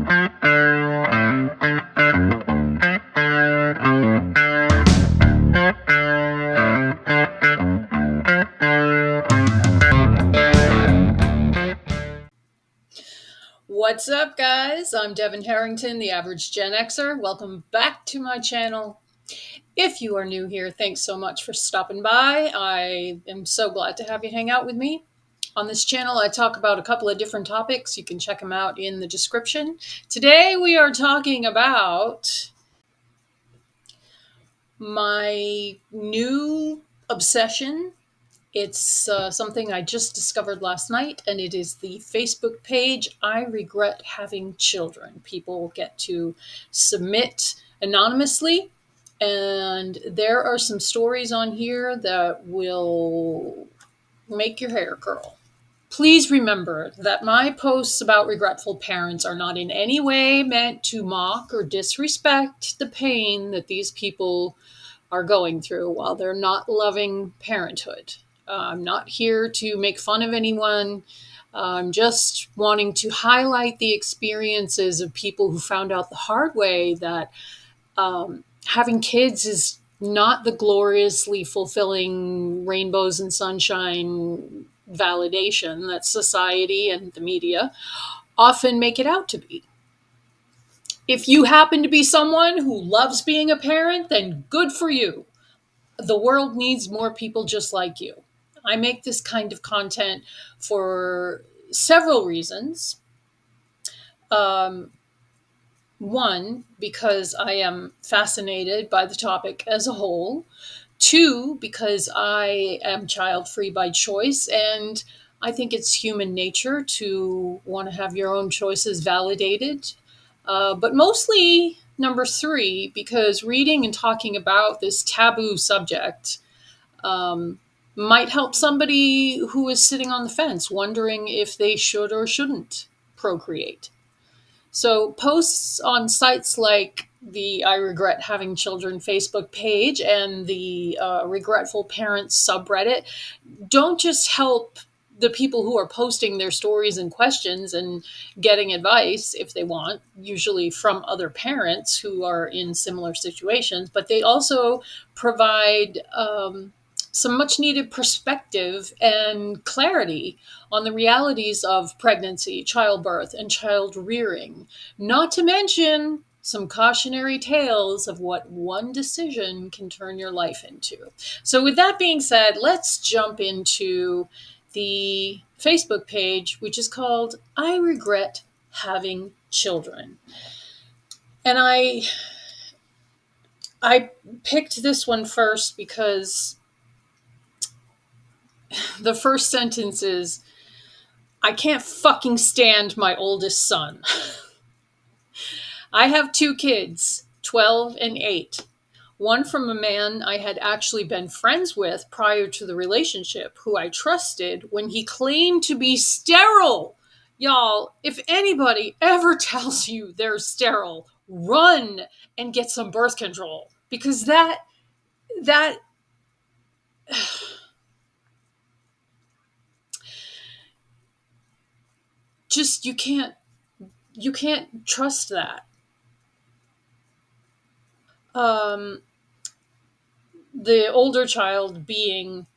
What's up, guys? I'm Devin Harrington, the average Gen Xer. Welcome back to my channel. If you are new here, thanks so much for stopping by. I am so glad to have you hang out with me. On this channel, I talk about a couple of different topics. You can check them out in the description. Today, we are talking about my new obsession. It's something I just discovered last night, and it is the Facebook page, I Regret Having Children. People get to submit anonymously, and there are some stories on here that will make your hair curl. Please remember that my posts about regretful parents are not in any way meant to mock or disrespect the pain that these people are going through while they're not loving parenthood. I'm not here to make fun of anyone. I'm just wanting to highlight the experiences of people who found out the hard way that having kids is not the gloriously fulfilling rainbows and sunshine validation that society and the media often make it out to be. If you happen to be someone who loves being a parent, then good for you. The world needs more people just like you. I make this kind of content for several reasons. One, because I am fascinated by the topic as a whole. Two, because I am child-free by choice, and I think it's human nature to want to have your own choices validated. But mostly, number three, because reading and talking about this taboo subject might help somebody who is sitting on the fence, wondering if they should or shouldn't procreate. So posts on sites like the I Regret Having Children Facebook page and the Regretful Parents subreddit don't just help the people who are posting their stories and questions and getting advice if they want, usually from other parents who are in similar situations, but they also provide some much needed perspective and clarity on the realities of pregnancy, childbirth, and child rearing, not to mention some cautionary tales of what one decision can turn your life into. So with that being said, let's jump into the Facebook page, which is called I Regret Having Children. And I picked this one first because the first sentence is, I can't fucking stand my oldest son. I have two kids, 12 and 8. One from a man I had actually been friends with prior to the relationship, who I trusted when he claimed to be sterile. Y'all, if anybody ever tells you they're sterile, run and get some birth control. Because that just, you can't trust that. The older child being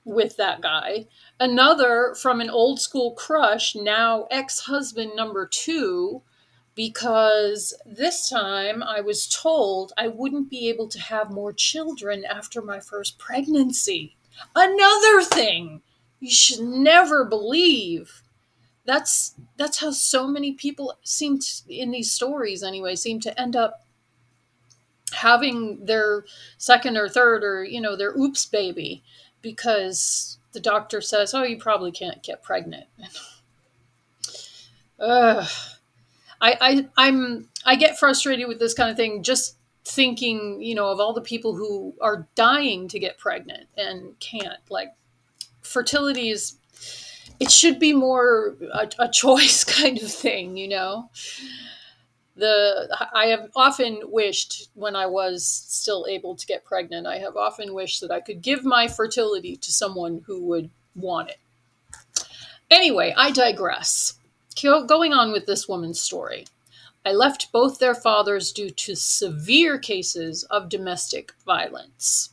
with that guy, another from an old school crush, now ex-husband number 2, because this time I was told I wouldn't be able to have more children after my first pregnancy. Another thing you should never believe. That's how so many people seem to, in these stories anyway, seem to end up having their second or third or, their oops baby, because the doctor says, oh, you probably can't get pregnant. I get frustrated with this kind of thing, just thinking, of all the people who are dying to get pregnant and can't. Like, fertility is, it should be more a choice kind of thing, I have often wished, when I was still able to get pregnant, I have often wished that I could give my fertility to someone who would want it. Anyway, I digress. Going on with this woman's story. I left both their fathers due to severe cases of domestic violence.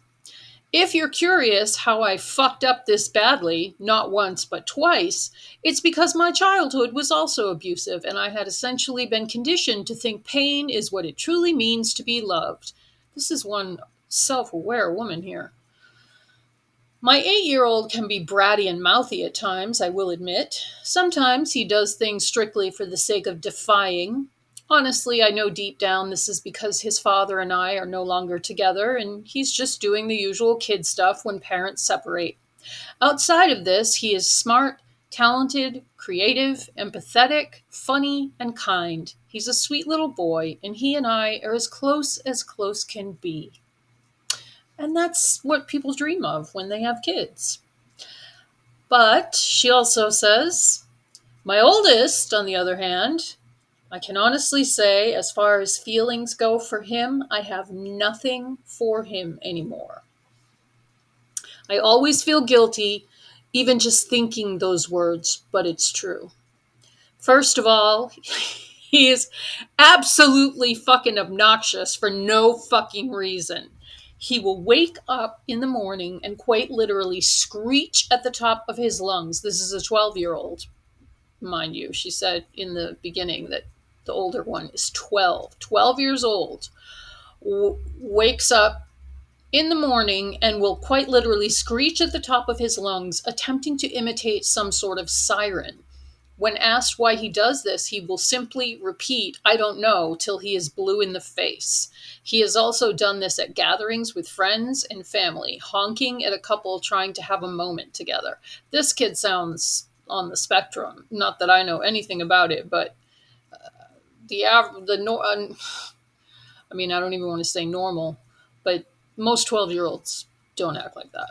If you're curious how I fucked up this badly, not once but twice, it's because my childhood was also abusive and I had essentially been conditioned to think pain is what it truly means to be loved. This is one self aware woman here. My 8-year old can be bratty and mouthy at times, I will admit. Sometimes he does things strictly for the sake of defying. Honestly, I know deep down this is because his father and I are no longer together, and he's just doing the usual kid stuff when parents separate. Outside of this, he is smart, talented, creative, empathetic, funny, and kind. He's a sweet little boy, and he and I are as close can be. And that's what people dream of when they have kids. But she also says, my oldest, on the other hand, I can honestly say, as far as feelings go for him, I have nothing for him anymore. I always feel guilty, even just thinking those words, but it's true. First of all, he is absolutely fucking obnoxious for no fucking reason. He will wake up in the morning and quite literally screech at the top of his lungs. This is a 12-year-old, mind you. She said in the beginning that the older one is 12 years old, wakes up in the morning and will quite literally screech at the top of his lungs, attempting to imitate some sort of siren. When asked why he does this, he will simply repeat, I don't know, till he is blue in the face. He has also done this at gatherings with friends and family, honking at a couple trying to have a moment together. This kid sounds on the spectrum. Not that I know anything about it, but I mean, I don't even want to say normal, but most 12-year-olds don't act like that.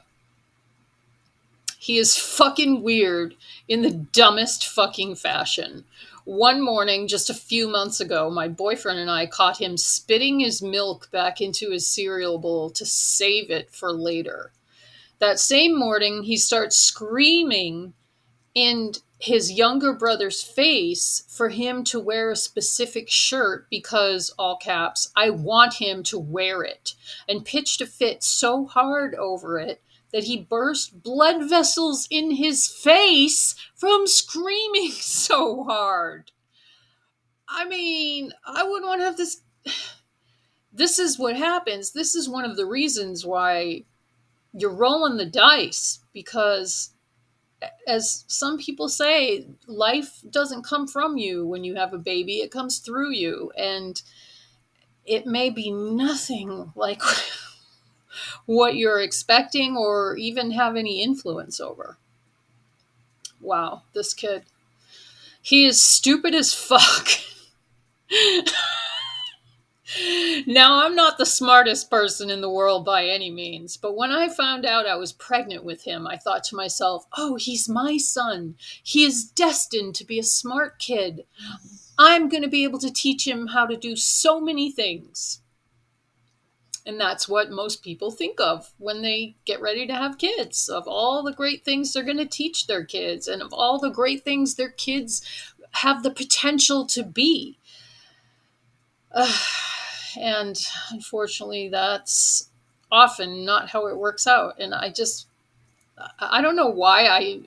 He is fucking weird in the dumbest fucking fashion. One morning, just a few months ago, my boyfriend and I caught him spitting his milk back into his cereal bowl to save it for later. That same morning, he starts screaming in his younger brother's face for him to wear a specific shirt because, all caps, I want him to wear it, and pitched a fit so hard over it that he burst blood vessels in his face from screaming so hard. I mean, I wouldn't want to have this. This is what happens. This is one of the reasons why you're rolling the dice, because as some people say, life doesn't come from you when you have a baby, it comes through you. And it may be nothing like what you're expecting or even have any influence over. Wow, this kid. He is stupid as fuck. Now, I'm not the smartest person in the world by any means, but when I found out I was pregnant with him, I thought to myself, oh, he's my son. He is destined to be a smart kid. I'm going to be able to teach him how to do so many things. And that's what most people think of when they get ready to have kids, of all the great things they're going to teach their kids and of all the great things their kids have the potential to be. And unfortunately, that's often not how it works out. And I don't know why I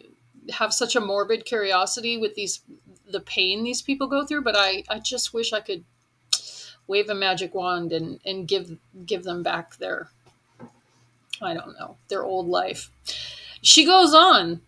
have such a morbid curiosity with the pain these people go through, but I just wish I could wave a magic wand and give them back their, I don't know, their old life. She goes on.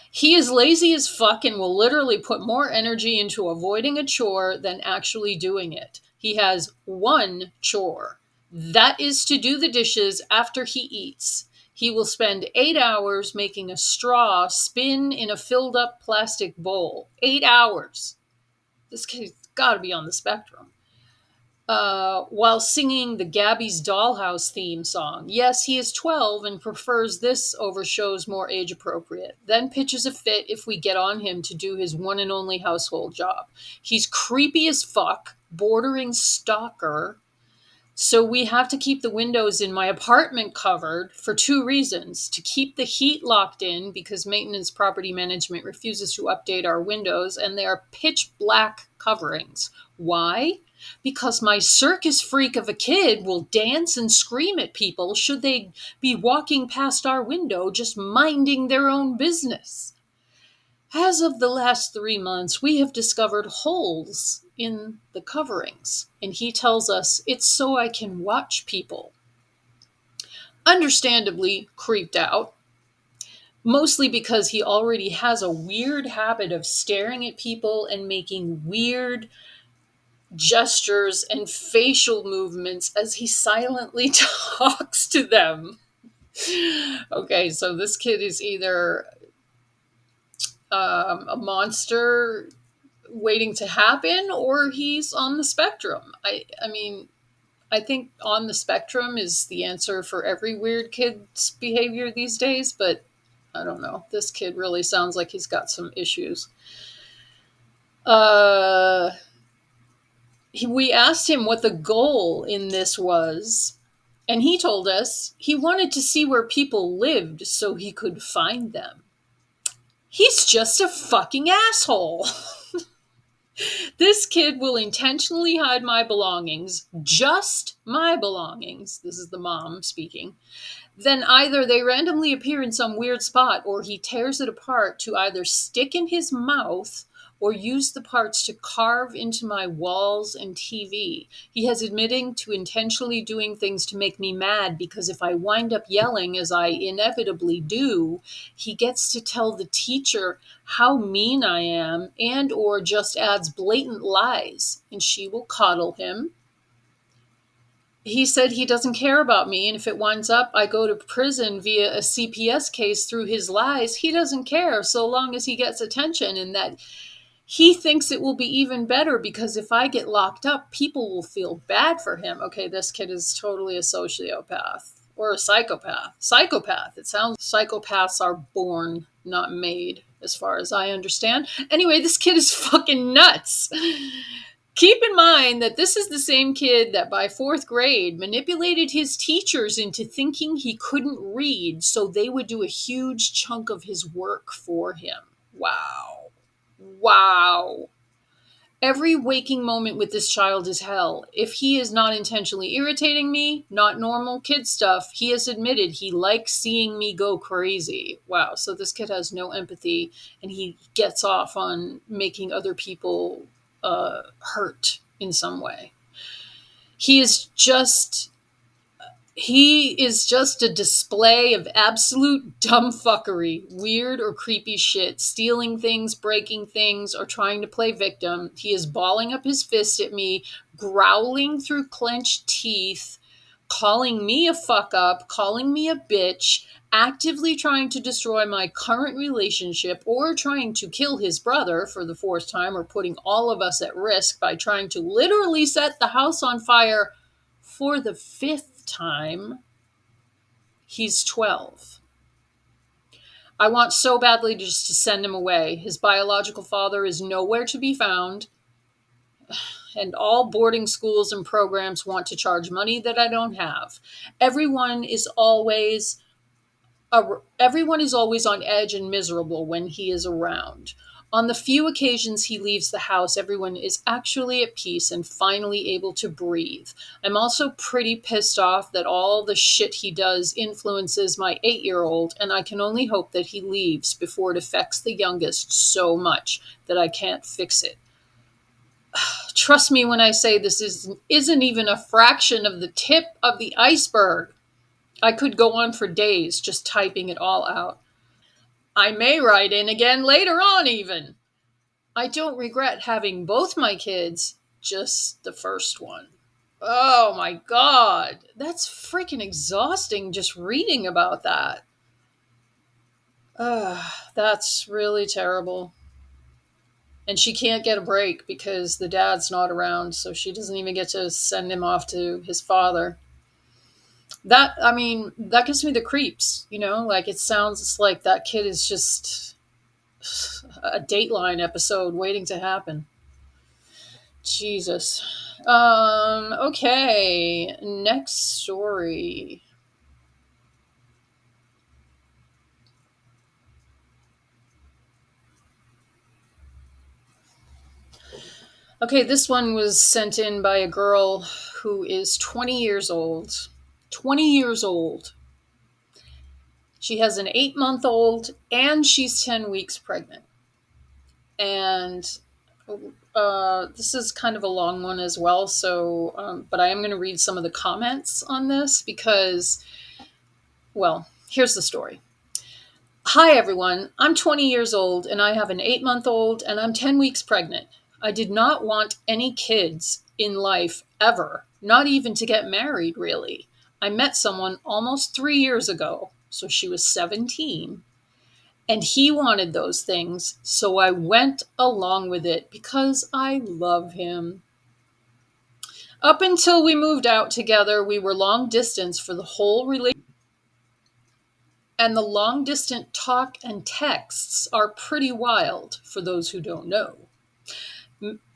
He is lazy as fuck and will literally put more energy into avoiding a chore than actually doing it. He has one chore. That is to do the dishes after he eats. He will spend 8 hours making a straw spin in a filled up plastic bowl. 8 hours. This kid's got to be on the spectrum. While singing the Gabby's Dollhouse theme song. Yes, he is 12 and prefers this over shows more age appropriate. Then pitches a fit if we get on him to do his one and only household job. He's creepy as fuck, bordering stalker. So we have to keep the windows in my apartment covered for 2 reasons. To keep the heat locked in because maintenance property management refuses to update our windows and they are pitch black coverings. Why? Because my circus freak of a kid will dance and scream at people should they be walking past our window just minding their own business. As of the last 3 months, we have discovered holes in the coverings, and he tells us it's so I can watch people. Understandably creeped out, mostly because he already has a weird habit of staring at people and making weird gestures and facial movements as he silently talks to them. Okay, so this kid is either a monster waiting to happen or he's on the spectrum. I mean, I think on the spectrum is the answer for every weird kid's behavior these days, but I don't know. This kid really sounds like he's got some issues. Uh, we asked him what the goal in this was, and he told us he wanted to see where people lived so he could find them. He's just a fucking asshole. This kid will intentionally hide my belongings, just my belongings. This is the mom speaking. Then either they randomly appear in some weird spot or he tears it apart to either stick in his mouth or use the parts to carve into my walls and TV. He has admitting to intentionally doing things to make me mad because if I wind up yelling, as I inevitably do, he gets to tell the teacher how mean I am and or just adds blatant lies, and she will coddle him. He said he doesn't care about me, and if it winds up I go to prison via a CPS case through his lies, he doesn't care so long as he gets attention, and that he thinks it will be even better because if I get locked up, people will feel bad for him. Okay, this kid is totally a sociopath or a psychopath. Psychopath. It sounds psychopaths are born, not made, as far as I understand. Anyway, this kid is fucking nuts. Keep in mind that this is the same kid that by fourth grade manipulated his teachers into thinking he couldn't read so they would do a huge chunk of his work for him. Wow. Wow. Every waking moment with this child is hell. If he is not intentionally irritating me, not normal kid stuff, he has admitted he likes seeing me go crazy. Wow. So this kid has no empathy and he gets off on making other people hurt in some way. He is just a display of absolute dumb fuckery, weird or creepy shit, stealing things, breaking things, or trying to play victim. He is balling up his fist at me, growling through clenched teeth, calling me a fuck up, calling me a bitch, actively trying to destroy my current relationship or trying to kill his brother for the fourth time or putting all of us at risk by trying to literally set the house on fire for the fifth time. He's 12. I want so badly just to send him away. His biological father is nowhere to be found, and all boarding schools and programs want to charge money that I don't have. Everyone is always Everyone is always on edge and miserable when he is around. On the few occasions he leaves the house, everyone is actually at peace and finally able to breathe. I'm also pretty pissed off that all the shit he does influences my 8-year-old, and I can only hope that he leaves before it affects the youngest so much that I can't fix it. Trust me when I say this isn't even a fraction of the tip of the iceberg. I could go on for days just typing it all out. I may write in again later on, even. I don't regret having both my kids, just the first one. Oh my God. That's freaking exhausting just reading about that. That's really terrible. And she can't get a break because the dad's not around, so she doesn't even get to send him off to his father. That gives me the creeps, like it sounds like that kid is just a Dateline episode waiting to happen. Jesus. Okay, next story. Okay, this one was sent in by a girl who is 20 years old. 20 years old. She has an 8-month old and she's 10 weeks pregnant. And this is kind of a long one as well. So, but I am going to read some of the comments on this because, well, here's the story. Hi, everyone. I'm 20 years old and I have an 8-month old and I'm 10 weeks pregnant. I did not want any kids in life ever, not even to get married, really. I met someone almost 3 years ago, so she was 17, and he wanted those things, so I went along with it because I love him. Up until we moved out together, we were long distance for the whole relationship. And the long distance talk and texts are pretty wild for those who don't know.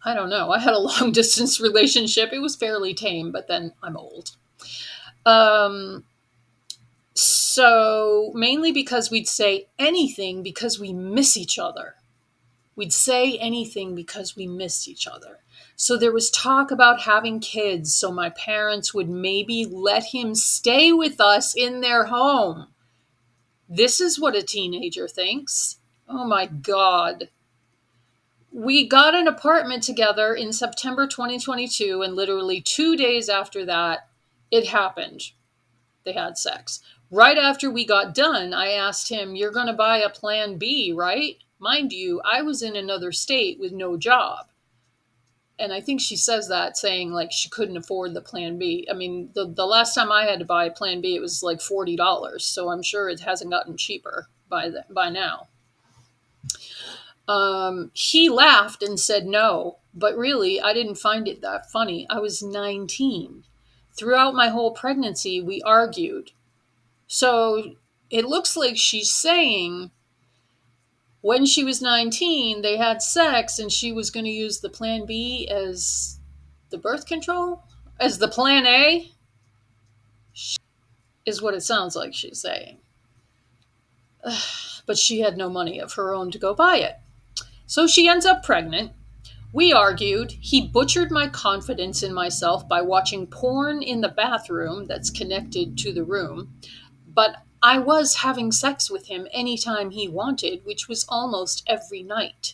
I don't know. I had a long distance relationship. It was fairly tame, but then I'm old. Um, so mainly because we'd say anything because we miss each other. We'd say anything because we missed each other. So there was talk about having kids, so my parents would maybe let him stay with us in their home. This is what a teenager thinks. Oh my God. We got an apartment together in September 2022, and literally 2 days after that, it happened. They had sex. Right after we got done, I asked him, "You're going to buy a plan B, right?" Mind you, I was in another state with no job. And I think she says that saying like she couldn't afford the plan B. I mean, the last time I had to buy a plan B, it was like $40. So I'm sure it hasn't gotten cheaper by now. He laughed and said no, but really, I didn't find it that funny. I was 19. Throughout my whole pregnancy, we argued. So it looks like she's saying when she was 19, they had sex and she was going to use the plan B as the birth control, as the plan A, is what it sounds like she's saying. But she had no money of her own to go buy it. So she ends up pregnant. We argued. He butchered my confidence in myself by watching porn in the bathroom that's connected to the room. But I was having sex with him anytime he wanted, which was almost every night.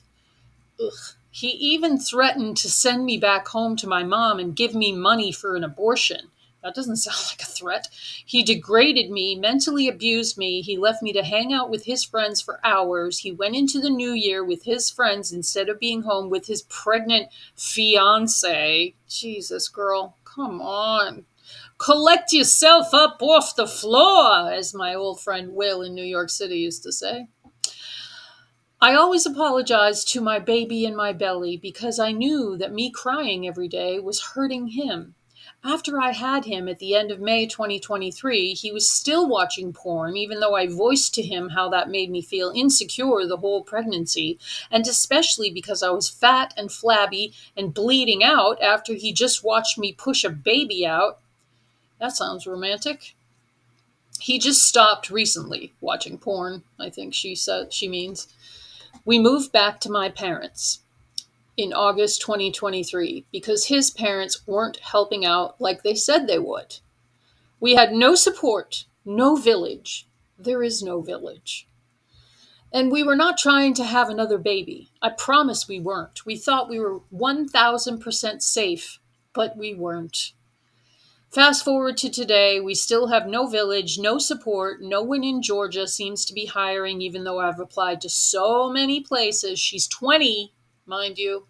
Ugh. He even threatened to send me back home to my mom and give me money for an abortion. That doesn't sound like a threat. He degraded me, mentally abused me. He left me to hang out with his friends for hours. He went into the new year with his friends instead of being home with his pregnant fiance. Jesus, girl, come on. Collect yourself up off the floor, as my old friend Will in New York City used to say. I always apologized to my baby in my belly because I knew that me crying every day was hurting him. After I had him at the end of May 2023, he was still watching porn, even though I voiced to him how that made me feel insecure the whole pregnancy, and especially because I was fat and flabby and bleeding out after he just watched me push a baby out. That sounds romantic. He just stopped recently watching porn, I think she means. We moved back to my parents in August 2023 because his parents weren't helping out like they said they would. We had no support, no village. There is no village. And we were not trying to have another baby. I promise we weren't. We thought we were 1000% safe, but we weren't. Fast forward to today, we still have no village, no support. No one in Georgia seems to be hiring, even though I've applied to so many places. She's 20, mind you.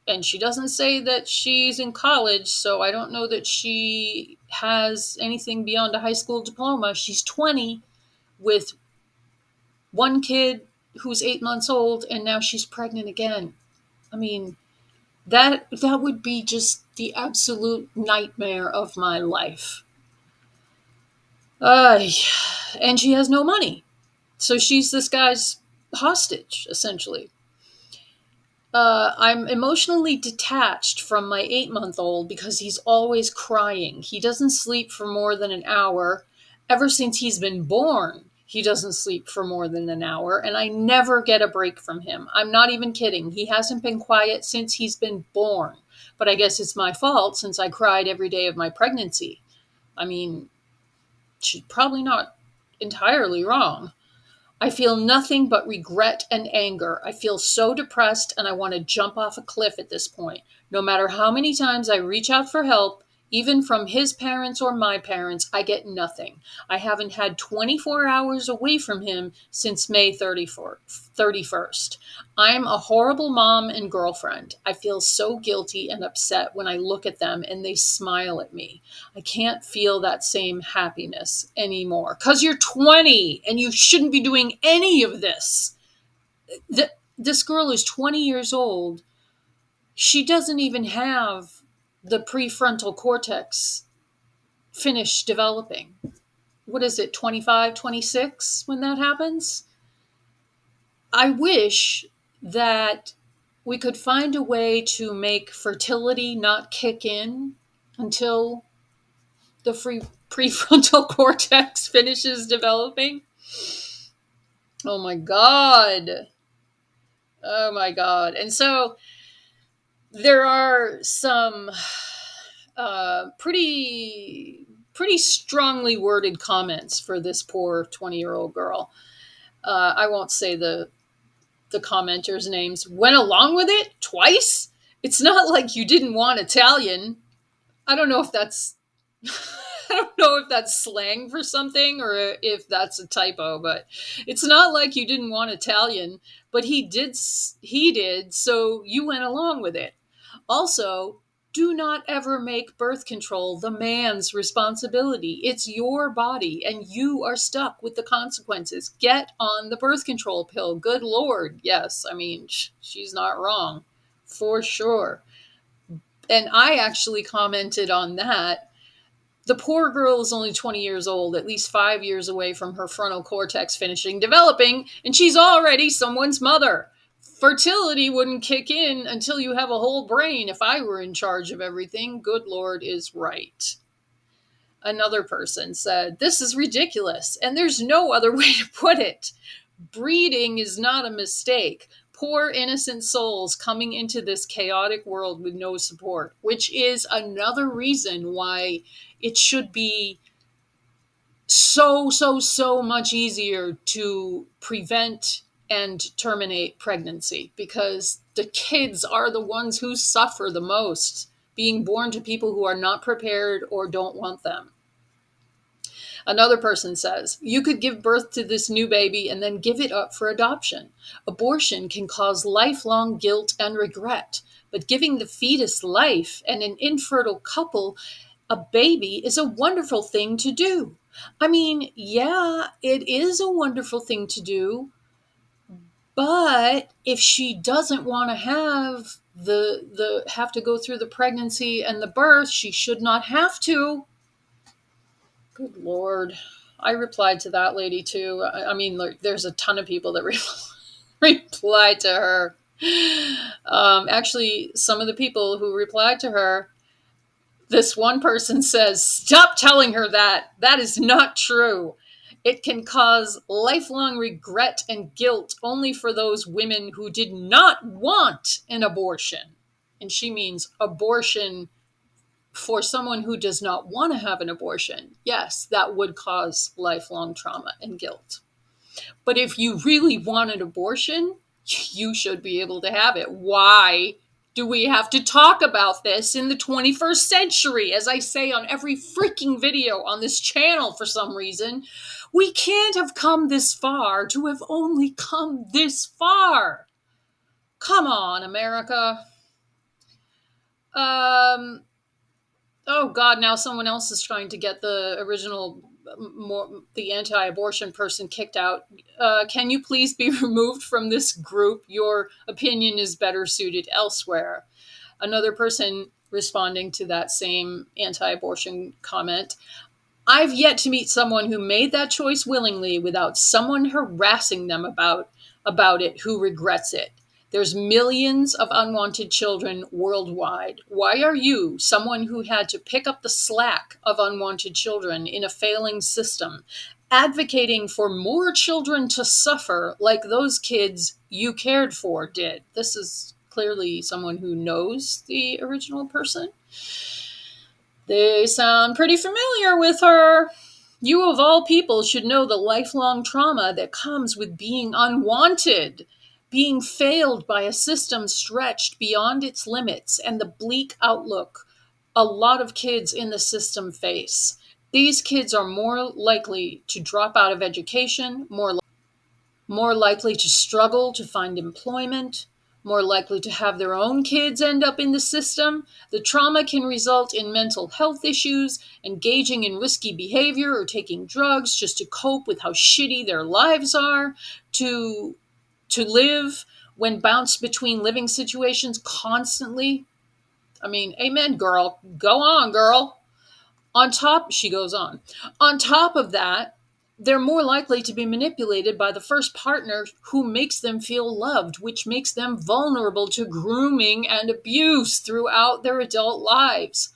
And she doesn't say that she's in college, so I don't know that she has anything beyond a high school diploma. She's 20 with one kid who's 8 months old, and now she's pregnant again. I mean, that would be just the absolute nightmare of my life. And she has no money. So she's this guy's hostage, essentially. I'm emotionally detached from my 8-month-old because he's always crying. He doesn't sleep for more than an hour ever since he's been born. He doesn't sleep for more than an hour, and I never get a break from him. I'm not even kidding. He hasn't been quiet since he's been born. But I guess it's my fault since I cried every day of my pregnancy. I mean, she's probably not entirely wrong. I feel nothing but regret and anger. I feel so depressed and I want to jump off a cliff at this point. No matter how many times I reach out for help, even from his parents or my parents, I get nothing. I haven't had 24 hours away from him since May 31st. I'm a horrible mom and girlfriend. I feel so guilty and upset when I look at them and they smile at me. I can't feel that same happiness anymore because you're 20 and you shouldn't be doing any of this. This girl is 20 years old. She doesn't even have the prefrontal cortex finished developing. What is it, 25, 26 when that happens? I wish that we could find a way to make fertility not kick in until the prefrontal cortex finishes developing. Oh my God. Oh my God. And so there are some pretty strongly worded comments for this poor 20-year-old girl. I won't say the commenters' names. Went along with it twice? It's not like you didn't want Italian. I don't know if that's I don't know if that's slang for something or if that's a typo, but it's not like you didn't want Italian, but he did, so you went along with it. Also, do not ever make birth control the man's responsibility. It's your body and you are stuck with the consequences. Get on the birth control pill. Good Lord. Yes, I mean, she's not wrong for sure. And I actually commented on that. The poor girl is only 20 years old, at least 5 years away from her frontal cortex finishing developing, and she's already someone's mother. Fertility wouldn't kick in until you have a whole brain. If I were in charge of everything, good Lord is right. Another person said, "This is ridiculous, and there's no other way to put it. Breeding is not a mistake. Poor innocent souls coming into this chaotic world with no support," which is another reason why it should be so much easier to prevent and terminate pregnancy, because the kids are the ones who suffer the most, being born to people who are not prepared or don't want them. Another person says, "You could give birth to this new baby and then give it up for adoption. Abortion can cause lifelong guilt and regret, but giving the fetus life and an infertile couple a baby is a wonderful thing to do." I mean, yeah, it is a wonderful thing to do, but if she doesn't want to have have to go through the pregnancy and the birth, she should not have to. Good Lord. I replied to that lady too. I mean, there's a ton of people that replied to her. Actually, some of the people who replied to her, this one person says, "Stop telling her that. That is not true. It can cause lifelong regret and guilt only for those women who did not want an abortion." And she means abortion for someone who does not want to have an abortion. Yes, that would cause lifelong trauma and guilt. But if you really want an abortion, you should be able to have it. Why do we have to talk about this in the 21st century? As I say on every freaking video on this channel, for some reason, we can't have come this far to have only come this far. Come on, America. Oh God, now someone else is trying to get the original, the anti-abortion person kicked out. Can you please be removed from this group? Your opinion is better suited elsewhere. Another person responding to that same anti-abortion comment: "I've yet to meet someone who made that choice willingly without someone harassing them about it who regrets it. There's millions of unwanted children worldwide. Why are you, someone who had to pick up the slack of unwanted children in a failing system, advocating for more children to suffer like those kids you cared for did. This is clearly someone who knows the original person. They sound pretty familiar with her. You, of all people, should know the lifelong trauma that comes with being unwanted, being failed by a system stretched beyond its limits, and the bleak outlook a lot of kids in the system face. These kids are more likely to drop out of education, more likely to struggle to find employment, more likely to have their own kids end up in the system. The trauma can result in mental health issues, engaging in risky behavior, or taking drugs just to cope with how shitty their lives are, to, to live when bounced between living situations constantly. I mean, amen, girl. Go on, girl. She goes on top of that, they're more likely to be manipulated by the first partner who makes them feel loved, which makes them vulnerable to grooming and abuse throughout their adult lives.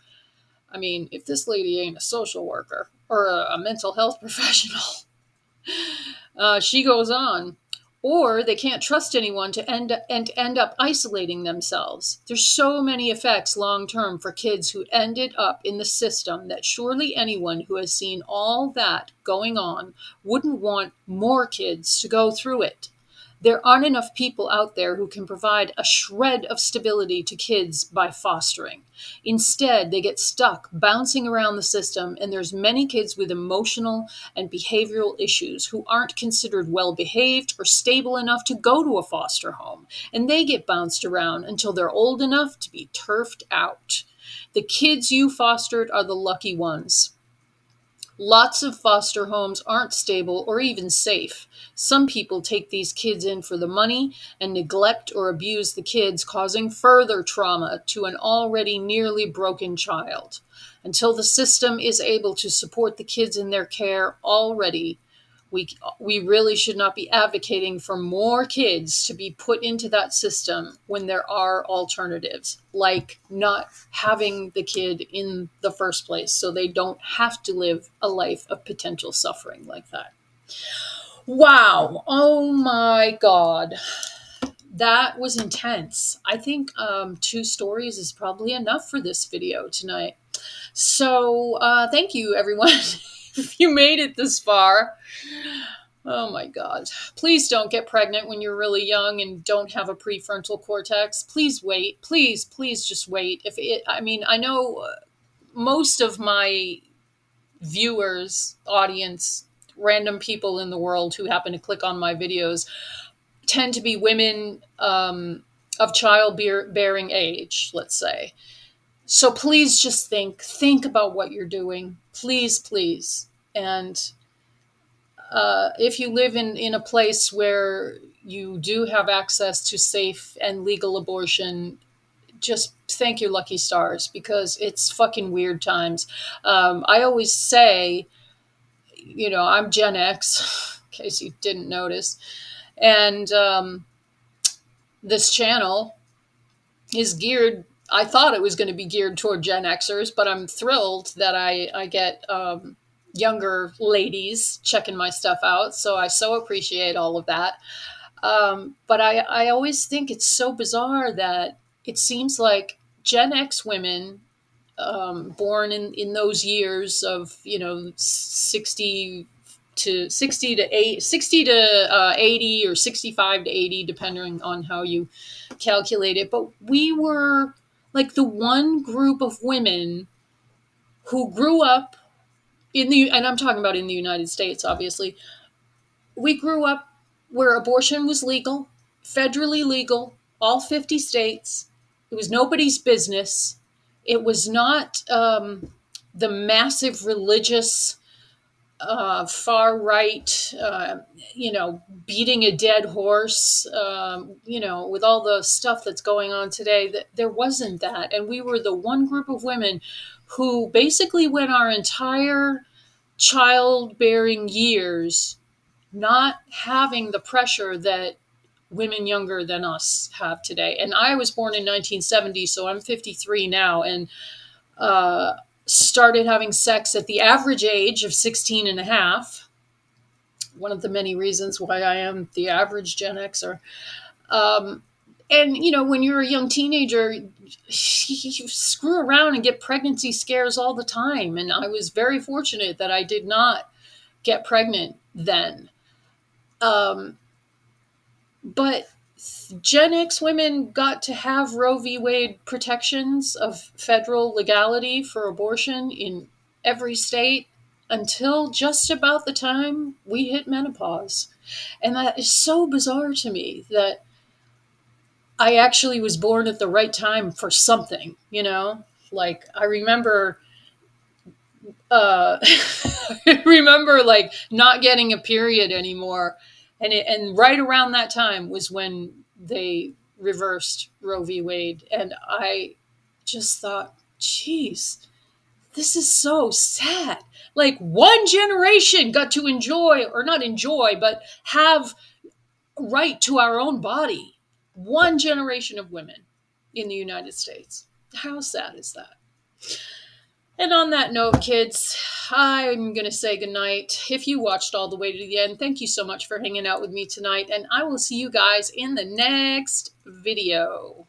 I mean, if this lady ain't a social worker or a mental health professional, she goes on. Or they can't trust anyone to end up isolating themselves. There's so many effects long term for kids who ended up in the system that surely anyone who has seen all that going on wouldn't want more kids to go through it. There aren't enough people out there who can provide a shred of stability to kids by fostering. Instead, they get stuck bouncing around the system, and there's many kids with emotional and behavioral issues who aren't considered well behaved or stable enough to go to a foster home, and they get bounced around until they're old enough to be turfed out. The kids you fostered are the lucky ones. Lots of foster homes aren't stable or even safe. Some people take these kids in for the money and neglect or abuse the kids, causing further trauma to an already nearly broken child. Until the system is able to support the kids in their care already, we really should not be advocating for more kids to be put into that system when there are alternatives, like not having the kid in the first place so they don't have to live a life of potential suffering like that. Wow. Oh my God. That was intense. I think 2 stories is probably enough for this video tonight. So thank you, everyone. If you made it this far. Oh my God. Please don't get pregnant when you're really young and don't have a prefrontal cortex. Please wait. Please just wait. I know most of my viewers, audience, random people in the world who happen to click on my videos tend to be women of childbearing age, let's say. So please just think about what you're doing. Please. And if you live in a place where you do have access to safe and legal abortion, just thank your lucky stars, because it's fucking weird times. I always say, I'm Gen X, in case you didn't notice. And this channel is geared, I thought it was going to be geared toward Gen Xers, but I'm thrilled that I get younger ladies checking my stuff out. So I so appreciate all of that. But I always think it's so bizarre that it seems like Gen X women born in those years of 60 to 80 or 65 to 80, depending on how you calculate it. But we were like the one group of women who grew up and I'm talking about in the United States, obviously. We grew up where abortion was legal, federally legal, all 50 states. It was nobody's business. It was not the massive religious far right, beating a dead horse, with all the stuff that's going on today. That there wasn't that, and we were the one group of women who basically went our entire childbearing years not having the pressure that women younger than us have today. And I was born in 1970, so I'm 53 now, and started having sex at the average age of 16 and a half. one of the many reasons why I am the average Gen Xer. Um, and when you're a young teenager, you screw around and get pregnancy scares all the time. And I was very fortunate that I did not get pregnant then. Um, but Gen X women got to have Roe v. Wade protections of federal legality for abortion in every state until just about the time we hit menopause. And that is so bizarre to me that I actually was born at the right time for something, Like I remember I remember like not getting a period anymore, and right around that time was when they reversed Roe v. Wade, and I just thought, geez, this is so sad. Like one generation got to enjoy, or not enjoy, but have right to our own body. One generation of women in the United States. How sad is that? And on that note, kids, I'm going to say goodnight. If you watched all the way to the end, thank you so much for hanging out with me tonight. And I will see you guys in the next video.